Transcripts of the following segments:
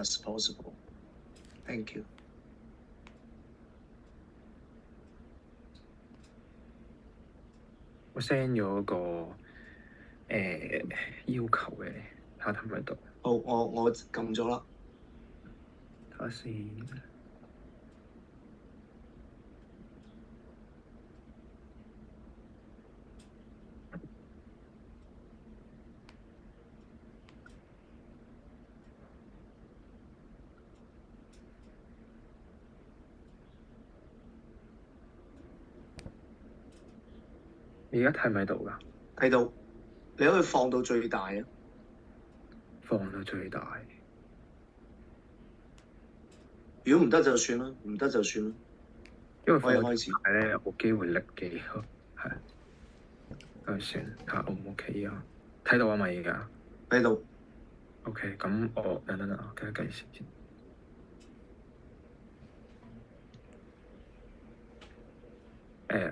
as possible. Thank you. 我 send 咗個要求嘅，睇下睇唔睇到。好，我撳咗啦。睇下先。你而家睇唔睇到㗎？睇到，你可以放到最大啊。放到最大。如果唔得就算啦，唔得就算啦。因為可以開始。放咧有機會力記咯，係。咁算，睇下 O 唔 OK 啊？睇到啊嘛而家？睇到。OK，咁我等，計一計先。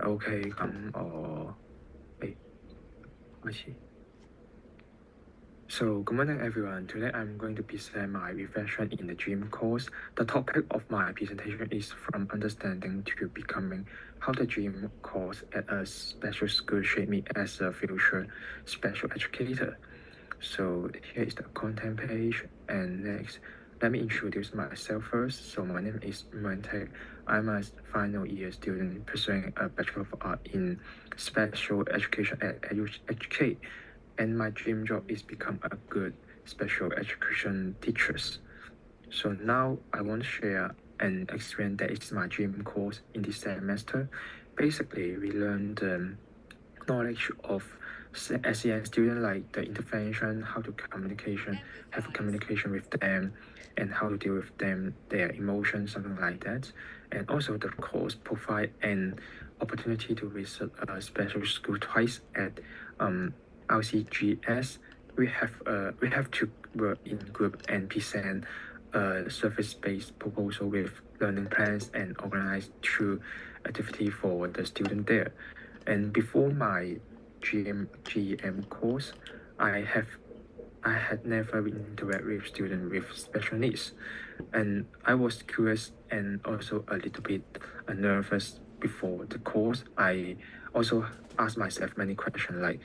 OK，咁我開始。So, good morning everyone. Today I'm going to present my reflection in the dream course. The topic of my presentation is From Understanding to Becoming, how the dream course at a special school shaped me as a future special educator. So here is the content page, and next, let me introduce myself first. So my name is Muentek. I'm a final year student pursuing a Bachelor of Art in Special Education at Educate. And my dream job is become a good special education teacher. So now I want to share an experience that is my dream course in this semester. Basically, we learn the knowledge of SEN students, like the intervention, how to have a communication with them, and how to deal with them, their emotions, something like that. And also the course provide an opportunity to visit a special school twice at RCGS. We have to work in group and present a service-based proposal with learning plans and organize through activity for the student there. And before my GM course, I had never interacted with students with special needs, and I was curious and also a little bit nervous before the course. I also asked myself many questions like,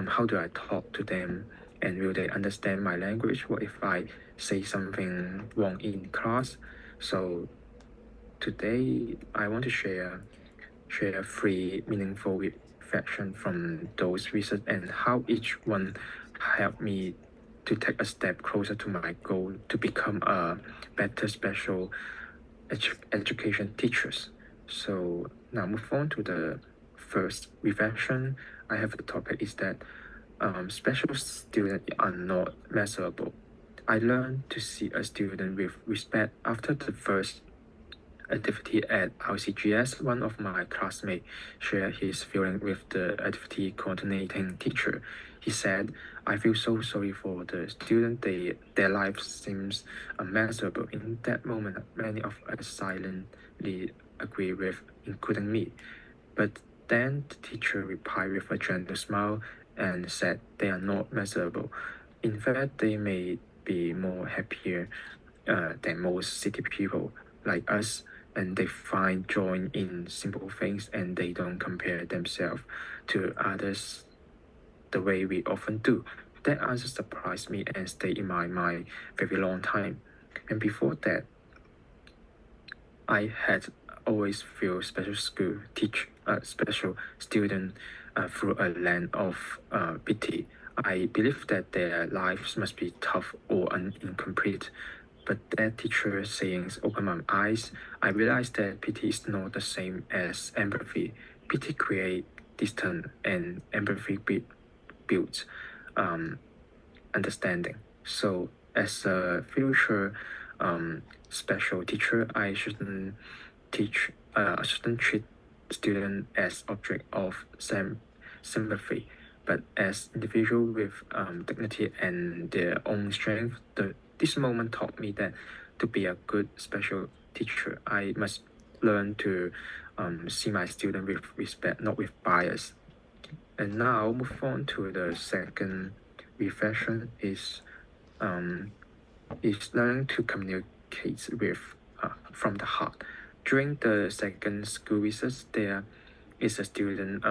how do I talk to them, and will they understand my language? What if I say something wrong in class? So today I want to share 3 meaningful reflections from those research and how each one helped me to take a step closer to my goal to become a better special education teachers. So now move on to the first reflection. I have the topic is that special students are not measurable. I learned to see a student with respect after the first activity at RCGS. One of my classmates shared his feeling with the activity coordinating teacher. He said, I feel so sorry for the student. Their life seems unmeasurable. In that moment, many of us silently agree with, including me. But then the teacher replied with a gentle smile and said they are not measurable. In fact, they may be more happier than most city people like us, and they find joy in simple things, and they don't compare themselves to others the way we often do. That answer surprised me and stayed in my mind very long time. And before that, I had always feel special school teach special student through a lens of pity. I believe that their lives must be tough or incomplete. But that teacher sayings opened my eyes. I realized that pity is not the same as empathy. Pity creates distance and empathy builds understanding. So as a future special teacher, I shouldn't treat students as object of sympathy, but as individual with dignity and their own strength. This moment taught me that to be a good special teacher, I must learn to see my student with respect, not with bias. And now move on to the second reflection is is learning to communicate with from the heart. During the second school visit, there is a student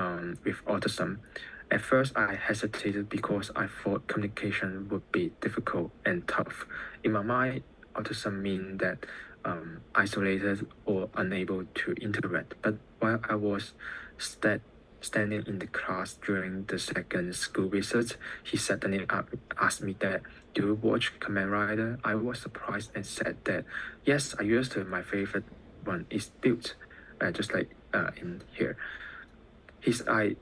with autism. At first, I hesitated because I thought communication would be difficult and tough. In my mind, autism means that isolated or unable to interact. But while I was standing in the class during the second school visit, he suddenly asked me that, "Do you watch Kamen Rider?" I was surprised and said that, "Yes, I used to. My favorite one is Built," just like in here. His eye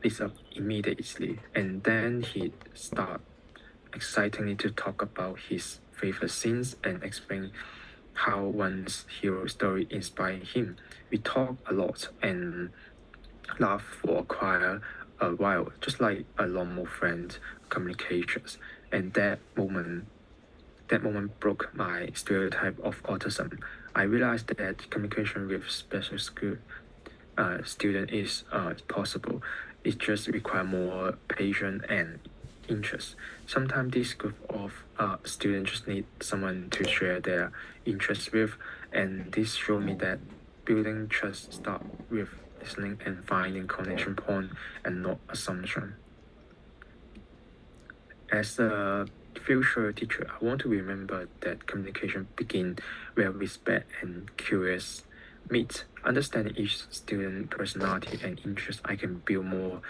lit up immediately, and then he started excitingly to talk about his favorite scenes and explain how one's hero story inspired him. We talked a lot and laughed for quite a while, just like a normal friend communications. And that moment broke my stereotype of autism. I realized that communication with special school student is possible. It just requires more patience and interest. Sometimes this group of students just need someone to share their interests with, and this showed me that building trust starts with listening and finding connection point and not assumption. As a future teacher, I want to remember that communication begins where respect and curious meet. Understanding each student personality and interest, I can build more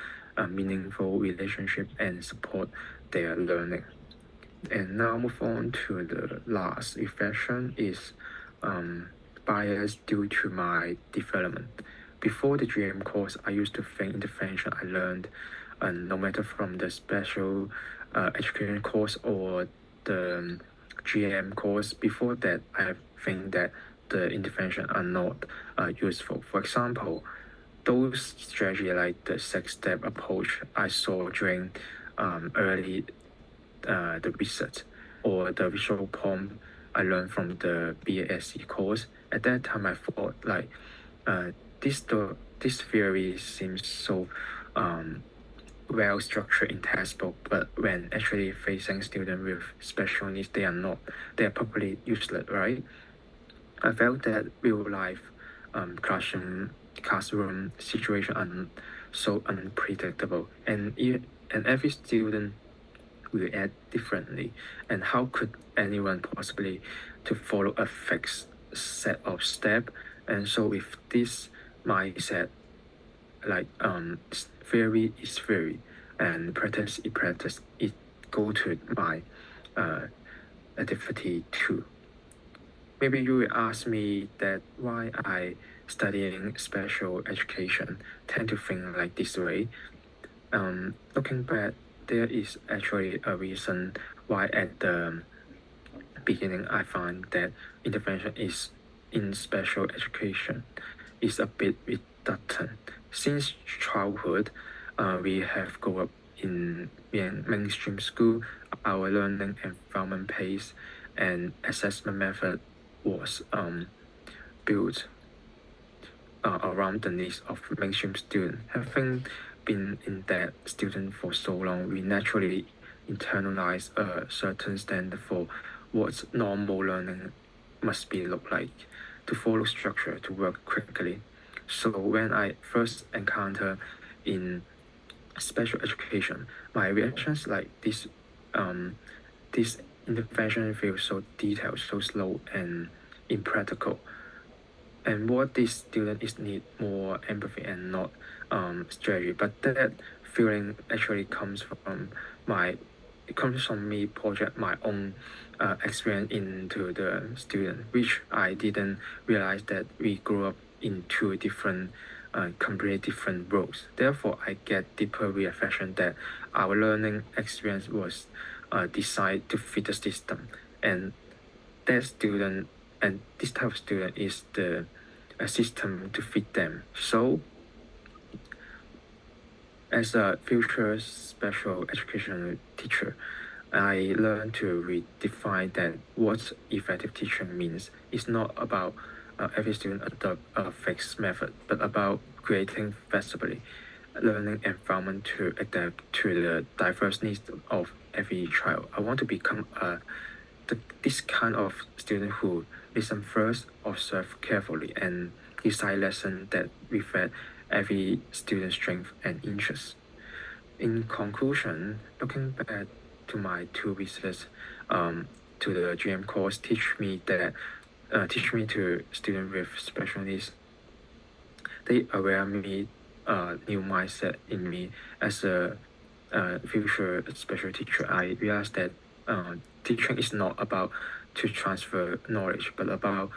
meaningful relationship and support their learning. And now move on to the last reflection is bias due to my development. Before the GM course, I used to think intervention I learned, no matter from the special education course or the GM course. Before that, I think that the intervention are not useful. For example, those strategy like the 6-step approach I saw during early the research or the visual prompt I learned from the BSc course. At that time, I thought like this theory seems so well structured in textbook, but when actually facing students with special needs, they are probably useless, right? I felt that real life classroom situation are so unpredictable, and every student will act differently. And how could anyone possibly to follow a fixed set of steps? And so with this mindset, like theory is theory and practice is practice, it go to my activity too. Maybe you will ask me that why I studying special education tend to think like this way. Looking back, there is actually a reason why at the beginning I find that intervention is in special education is a bit redundant. Since childhood, we have grown up in mainstream school. Our learning environment pace and assessment method was built around the needs of mainstream students. Having been in that student for so long, we naturally internalize a certain standard for what normal learning must be look like, to follow structure, to work quickly. So when I first encounter in special education, my reactions like this intervention feels so detailed, so slow and impractical. And what this student is need more empathy and not strategy. But that feeling actually comes from me project my own experience into the student, which I didn't realize that we grew up in two different completely different roles. Therefore, I get deeper reflection that our learning experience was designed to fit the system, and that student and this type of student is the a system to fit them. So, as a future special educational teacher, I learned to redefine that what effective teaching means. It's not about every student adopt a fixed method, but about creating flexibly learning environment to adapt to the diverse needs of every child. I want to become a this kind of student who listen first, observe carefully, and decide lessons that reflect every student's strength and interest. In conclusion, looking back to my 2 visits to the GM course teach me to students with special needs. They aware me new mindset in me as a future special teacher. I realized that teaching is not about to transfer knowledge, but about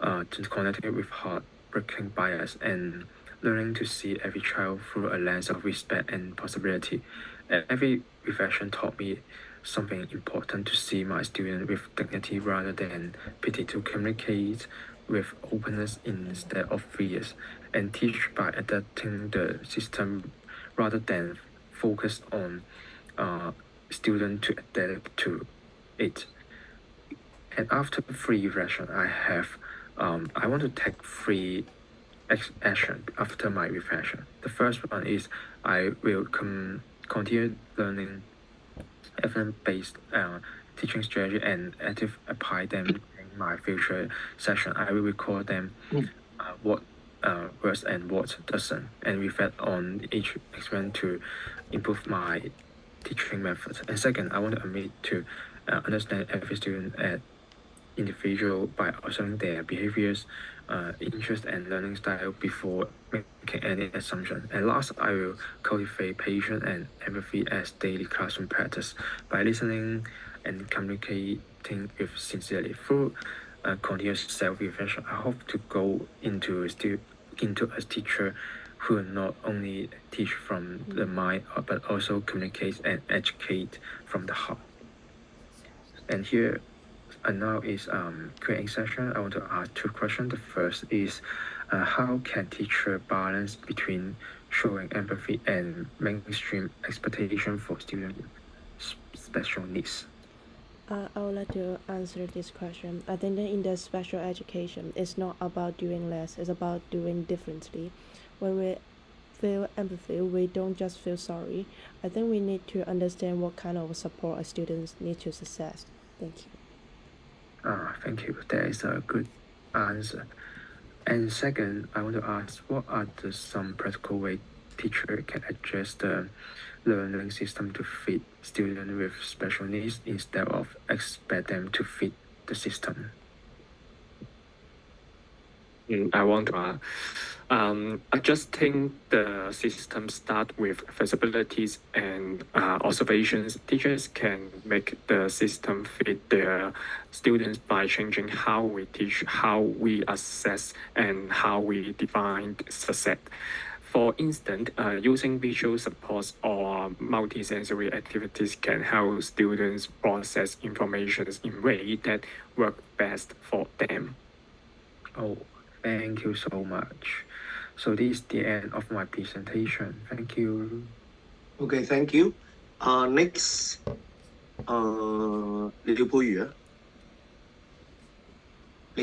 to connect it with heart, breaking bias, and learning to see every child through a lens of respect and possibility. Every reflection taught me something important: to see my student with dignity rather than pity, to communicate with openness instead of fears, and teach by adapting the system rather than focus on student to adapt to it. And after 3 reflection, I want to take 3 action after my reflection. The first one is I will continue learning evidence-based teaching strategy and active apply them in my future session. I will record them what works and what doesn't, and reflect on each experiment to improve my teaching methods. And second, I want to admit to understand every student at individual by observing their behaviors, interest, and learning style before making any assumption. And last, I will cultivate patience and empathy as daily classroom practice by listening and communicating with sincerely. Through continuous self-reflection, I hope to go into a teacher who not only teach from the mind but also communicates and educate from the heart. And here now is Q&A session. I want to ask 2 questions. The first is how can teacher balance between showing empathy and mainstream expectation for students with special needs? I would like to answer this question. I think that in the special education, it's not about doing less, it's about doing differently. When we feel empathy, we don't just feel sorry. I think we need to understand what kind of support a student needs to success. Thank you. Thank you. That is a good answer. And second, I want to ask what are some practical ways teacher can adjust the learning system to fit students with special needs instead of expect them to fit the system? I want to adjusting the system start with feasibilities and observations. Teachers can make the system fit their students by changing how we teach, how we assess, and how we define success. For instance, using visual supports or multisensory activities can help students process information in ways that work best for them. Oh, thank you so much. So this is the end of my presentation. Thank you. Okay, thank you. Next, 廖佩如啊。